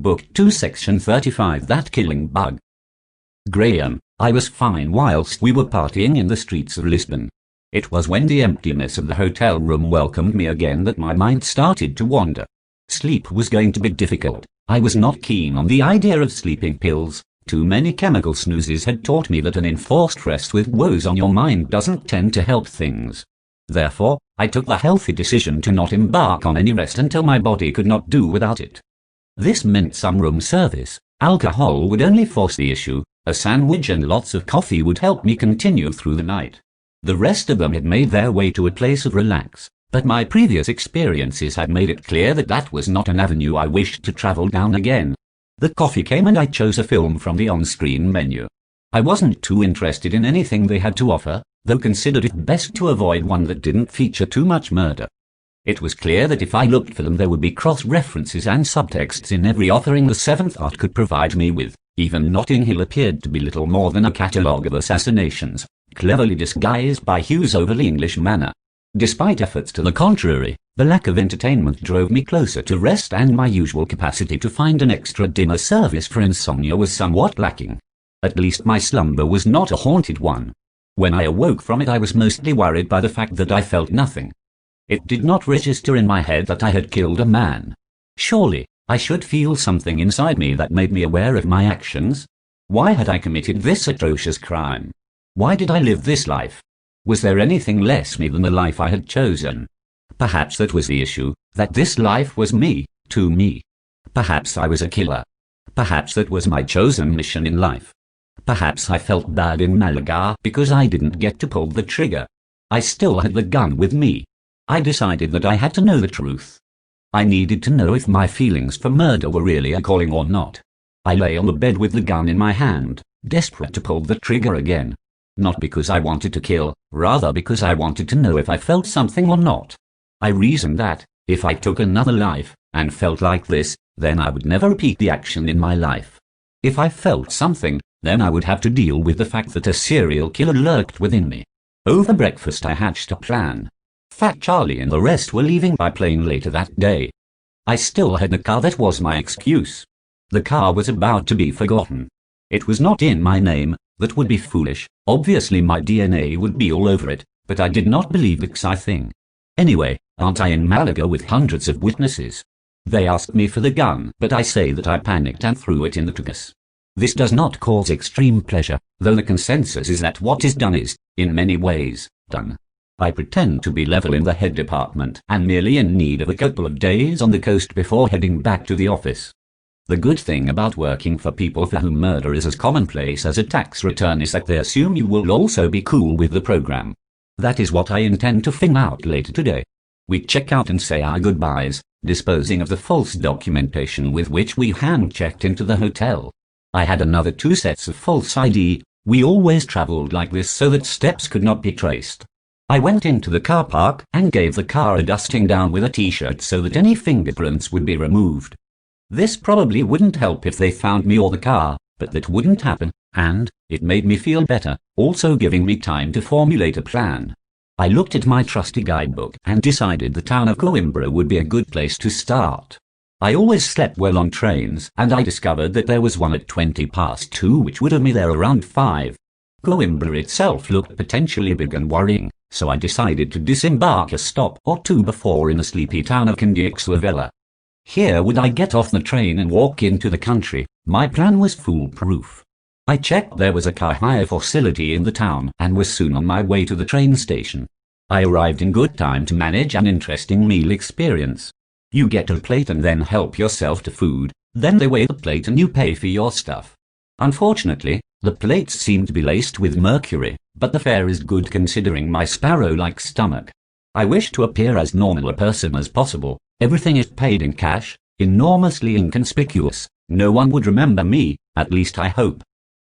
Book 2 Section 35 That Killing Bug. Graham, I was fine whilst we were partying in the streets of Lisbon. It was when the emptiness of the hotel room welcomed me again that my mind started to wander. Sleep was going to be difficult. I was not keen on the idea of sleeping pills. Too many chemical snoozes had taught me that an enforced rest with woes on your mind doesn't tend to help things. Therefore, I took the healthy decision to not embark on any rest until my body could not do without it. This meant some room service. Alcohol would only force the issue. A sandwich and lots of coffee would help me continue through the night. The rest of them had made their way to a place of relax, but my previous experiences had made it clear that that was not an avenue I wished to travel down again. The coffee came and I chose a film from the on-screen menu. I wasn't too interested in anything they had to offer, though considered it best to avoid one that didn't feature too much murder. It was clear that if I looked for them there would be cross-references and subtexts in every offering the seventh art could provide me with. Even Notting Hill appeared to be little more than a catalogue of assassinations, cleverly disguised by Hugh's overly English manner. Despite efforts to the contrary, the lack of entertainment drove me closer to rest, and my usual capacity to find an extra dinner service for insomnia was somewhat lacking. At least my slumber was not a haunted one. When I awoke from it I was mostly worried by the fact that I felt nothing. It did not register in my head that I had killed a man. Surely, I should feel something inside me that made me aware of my actions. Why had I committed this atrocious crime? Why did I live this life? Was there anything less me than the life I had chosen? Perhaps that was the issue, that this life was me, to me. Perhaps I was a killer. Perhaps that was my chosen mission in life. Perhaps I felt bad in Malaga because I didn't get to pull the trigger. I still had the gun with me. I decided that I had to know the truth. I needed to know if my feelings for murder were really a calling or not. I lay on the bed with the gun in my hand, desperate to pull the trigger again. Not because I wanted to kill, rather because I wanted to know if I felt something or not. I reasoned that, if I took another life, and felt like this, then I would never repeat the action in my life. If I felt something, then I would have to deal with the fact that a serial killer lurked within me. Over breakfast I hatched a plan. Fat Charlie and the rest were leaving by plane later that day. I still had the car. That was my excuse. The car was about to be forgotten. It was not in my name. That would be foolish. Obviously my DNA would be all over it, but I did not believe the Xi thing. Anyway, aren't I in Malaga with hundreds of witnesses? They asked me for the gun, but I say that I panicked and threw it in the Tugas. This does not cause extreme pleasure, though the consensus is that what is done is, in many ways, done. I pretend to be level in the head department and merely in need of a couple of days on the coast before heading back to the office. The good thing about working for people for whom murder is as commonplace as a tax return is that they assume you will also be cool with the program. That is what I intend to figure out later today. We check out and say our goodbyes, disposing of the false documentation with which we hand-checked into the hotel. I had another 2 sets of false ID. We always travelled like this so that steps could not be traced. I went into the car park and gave the car a dusting down with a t-shirt so that any fingerprints would be removed. This probably wouldn't help if they found me or the car, but that wouldn't happen, and it made me feel better, also giving me time to formulate a plan. I looked at my trusty guidebook and decided the town of Coimbra would be a good place to start. I always slept well on trains, and I discovered that there was one at 2:20 which would have me there around 5. Coimbra itself looked potentially big and worrying, so I decided to disembark a stop or two before in the sleepy town of Candiaxuavela. Here would I get off the train and walk into the country. My plan was foolproof. I checked there was a car hire facility in the town and was soon on my way to the train station. I arrived in good time to manage an interesting meal experience. You get a plate and then help yourself to food, then they weigh the plate and you pay for your stuff. Unfortunately, the plates seem to be laced with mercury, but the fare is good considering my sparrow-like stomach. I wish to appear as normal a person as possible. Everything is paid in cash, enormously inconspicuous. No one would remember me, at least I hope.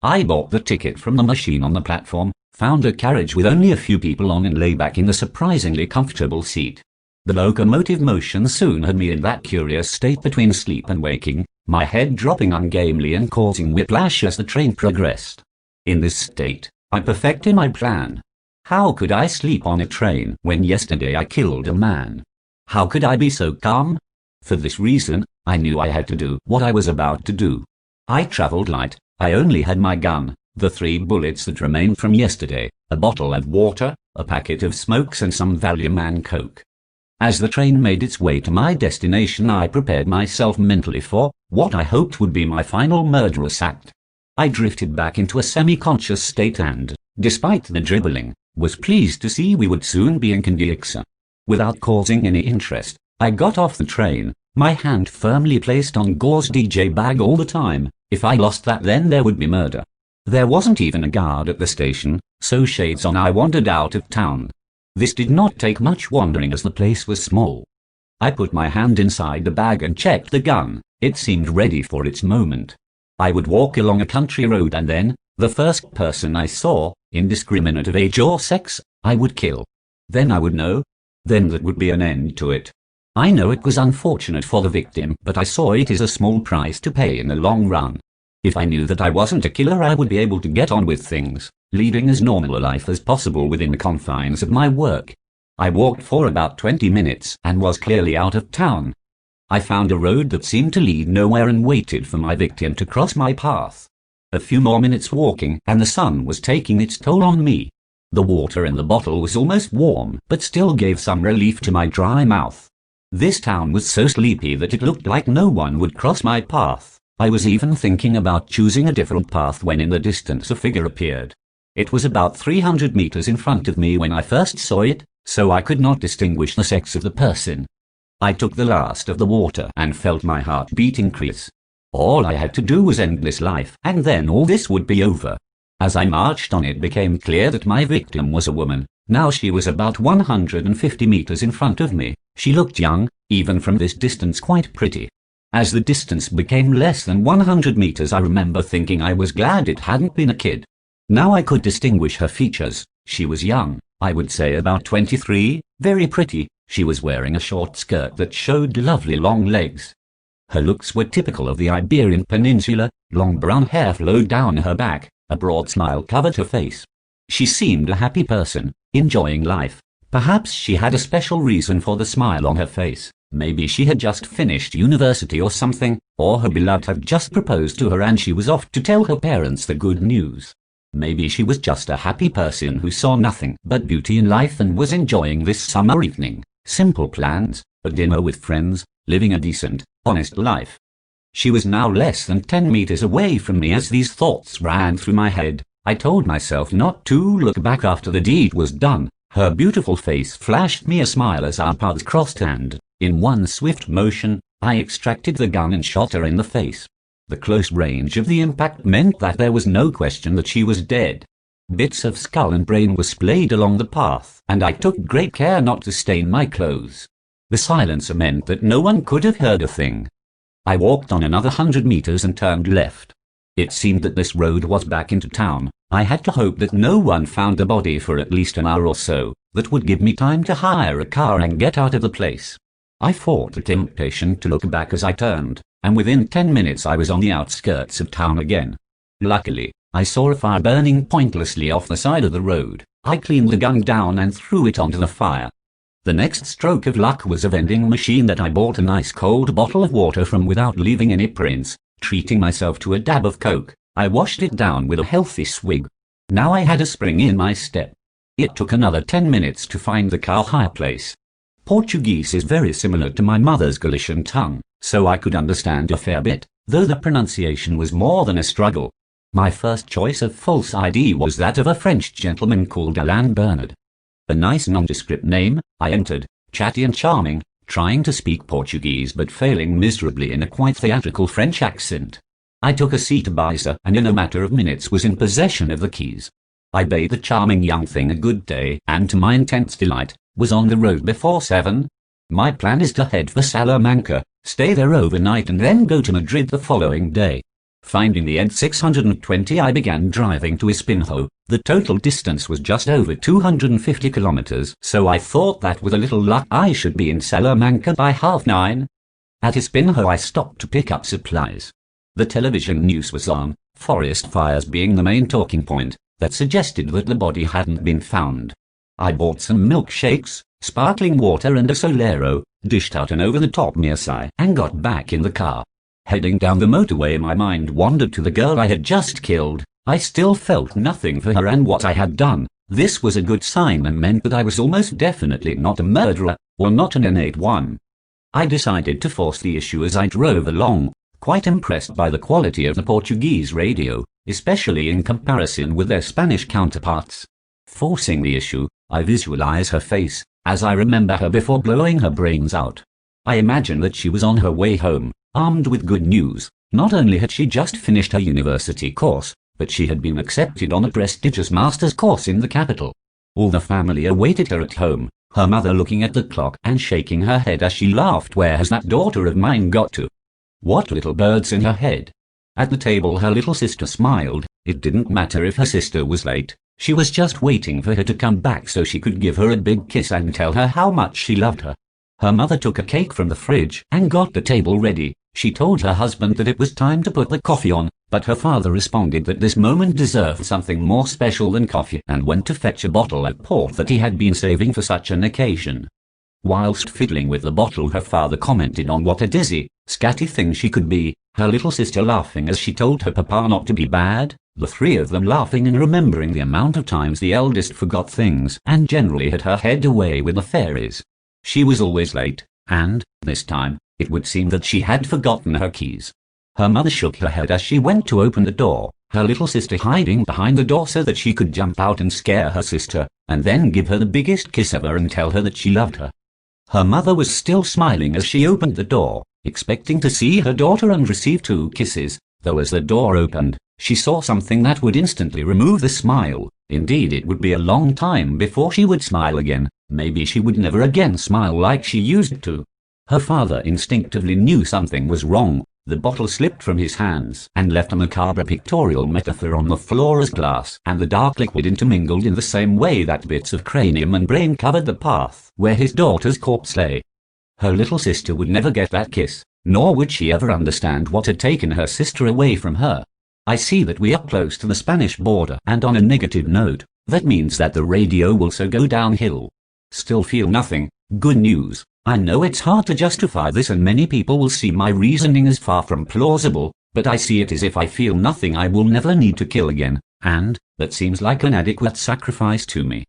I bought the ticket from the machine on the platform, found a carriage with only a few people on and lay back in the surprisingly comfortable seat. The locomotive motion soon had me in that curious state between sleep and waking, my head dropping ungamely and causing whiplash as the train progressed. In this state, I perfected my plan. How could I sleep on a train when yesterday I killed a man? How could I be so calm? For this reason, I knew I had to do what I was about to do. I traveled light. I only had my gun, the 3 bullets that remained from yesterday, a bottle of water, a packet of smokes and some Valium and Coke. As the train made its way to my destination, I prepared myself mentally for what I hoped would be my final murderous act. I drifted back into a semi-conscious state and, despite the dribbling, was pleased to see we would soon be in Kandiaksa. Without causing any interest, I got off the train, my hand firmly placed on Gore's DJ bag all the time. If I lost that, then there would be murder. There wasn't even a guard at the station, so shades on I wandered out of town. This did not take much wandering as the place was small. I put my hand inside the bag and checked the gun. It seemed ready for its moment. I would walk along a country road and then, the first person I saw, indiscriminate of age or sex, I would kill. Then I would know. Then that would be an end to it. I know it was unfortunate for the victim, but I saw it as a small price to pay in the long run. If I knew that I wasn't a killer, I would be able to get on with things, leading as normal a life as possible within the confines of my work. I walked for about 20 minutes and was clearly out of town. I found a road that seemed to lead nowhere and waited for my victim to cross my path. A few more minutes walking and the sun was taking its toll on me. The water in the bottle was almost warm, but still gave some relief to my dry mouth. This town was so sleepy that it looked like no one would cross my path. I was even thinking about choosing a different path when in the distance a figure appeared. It was about 300 meters in front of me when I first saw it, so I could not distinguish the sex of the person. I took the last of the water and felt my heartbeat increase. All I had to do was end this life, and then all this would be over. As I marched on, it became clear that my victim was a woman. Now she was about 150 meters in front of me. She looked young, even from this distance quite pretty. As the distance became less than 100 meters, I remember thinking I was glad it hadn't been a kid. Now I could distinguish her features. She was young, I would say about 23, very pretty. She was wearing a short skirt that showed lovely long legs. Her looks were typical of the Iberian Peninsula. Long brown hair flowed down her back, a broad smile covered her face. She seemed a happy person, enjoying life. Perhaps she had a special reason for the smile on her face. Maybe she had just finished university or something, or her beloved had just proposed to her and she was off to tell her parents the good news. Maybe she was just a happy person who saw nothing but beauty in life and was enjoying this summer evening. Simple plans, a dinner with friends, living a decent, honest life. She was now less than 10 meters away from me. As these thoughts ran through my head, I told myself not to look back after the deed was done. Her beautiful face flashed me a smile as our paths crossed and, in one swift motion, I extracted the gun and shot her in the face. The close range of the impact meant that there was no question that she was dead. Bits of skull and brain were splayed along the path, and I took great care not to stain my clothes. The silence meant that no one could have heard a thing. I walked on another 100 meters and turned left. It seemed that this road was back into town. I had to hope that no one found the body for at least an hour or so. That would give me time to hire a car and get out of the place. I fought the temptation to look back as I turned, and within 10 minutes I was on the outskirts of town again. Luckily, I saw a fire burning pointlessly off the side of the road. I cleaned the gun down and threw it onto the fire. The next stroke of luck was a vending machine that I bought a nice cold bottle of water from without leaving any prints. Treating myself to a dab of Coke, I washed it down with a healthy swig. Now I had a spring in my step. It took another 10 minutes to find the car hire place. Portuguese is very similar to my mother's Galician tongue, so I could understand a fair bit, though the pronunciation was more than a struggle. My first choice of false ID was that of a French gentleman called Alain Bernard. A nice nondescript name. I entered, chatty and charming, trying to speak Portuguese but failing miserably in a quite theatrical French accent. I took a seat by her and in a matter of minutes was in possession of the keys. I bade the charming young thing a good day and to my intense delight, was on the road before 7. My plan is to head for Salamanca, stay there overnight and then go to Madrid the following day. Finding the N620 I began driving to Espinho. The total distance was just over 250 kilometers, so I thought that with a little luck I should be in Salamanca by 9:30. At Espinho I stopped to pick up supplies. The television news was on, forest fires being the main talking point, that suggested that the body hadn't been found. I bought some milkshakes, sparkling water and a Solero, dished out an over-the-top mere sigh, and got back in the car. Heading down the motorway, my mind wandered to the girl I had just killed. I still felt nothing for her and what I had done. This was a good sign and meant that I was almost definitely not a murderer, or not an innate one. I decided to force the issue as I drove along, quite impressed by the quality of the Portuguese radio, especially in comparison with their Spanish counterparts. Forcing the issue, I visualize her face, as I remember her before blowing her brains out. I imagine that she was on her way home, armed with good news. Not only had she just finished her university course, but she had been accepted on a prestigious master's course in the capital. All the family awaited her at home, her mother looking at the clock and shaking her head as she laughed. Where has that daughter of mine got to? What little bird's in her head? At the table her little sister smiled. It didn't matter if her sister was late. She was just waiting for her to come back so she could give her a big kiss and tell her how much she loved her. Her mother took a cake from the fridge and got the table ready. She told her husband that it was time to put the coffee on, but her father responded that this moment deserved something more special than coffee and went to fetch a bottle of port that he had been saving for such an occasion. Whilst fiddling with the bottle, her father commented on what a dizzy, scatty thing she could be, her little sister laughing as she told her papa not to be bad, the three of them laughing and remembering the amount of times the eldest forgot things and generally had her head away with the fairies. She was always late, and, this time, it would seem that she had forgotten her keys. Her mother shook her head as she went to open the door, her little sister hiding behind the door so that she could jump out and scare her sister, and then give her the biggest kiss ever and tell her that she loved her. Her mother was still smiling as she opened the door, expecting to see her daughter and receive 2 kisses, though as the door opened, she saw something that would instantly remove the smile. Indeed, it would be a long time before she would smile again. Maybe she would never again smile like she used to. Her father instinctively knew something was wrong. The bottle slipped from his hands and left a macabre pictorial metaphor on the floor as glass and the dark liquid intermingled in the same way that bits of cranium and brain covered the path where his daughter's corpse lay. Her little sister would never get that kiss, nor would she ever understand what had taken her sister away from her. I see that we are close to the Spanish border, and on a negative note, that means that the radio will also go downhill. Still feel nothing. Good news. I know it's hard to justify this and many people will see my reasoning as far from plausible, but I see it as if I feel nothing I will never need to kill again, and that seems like an adequate sacrifice to me.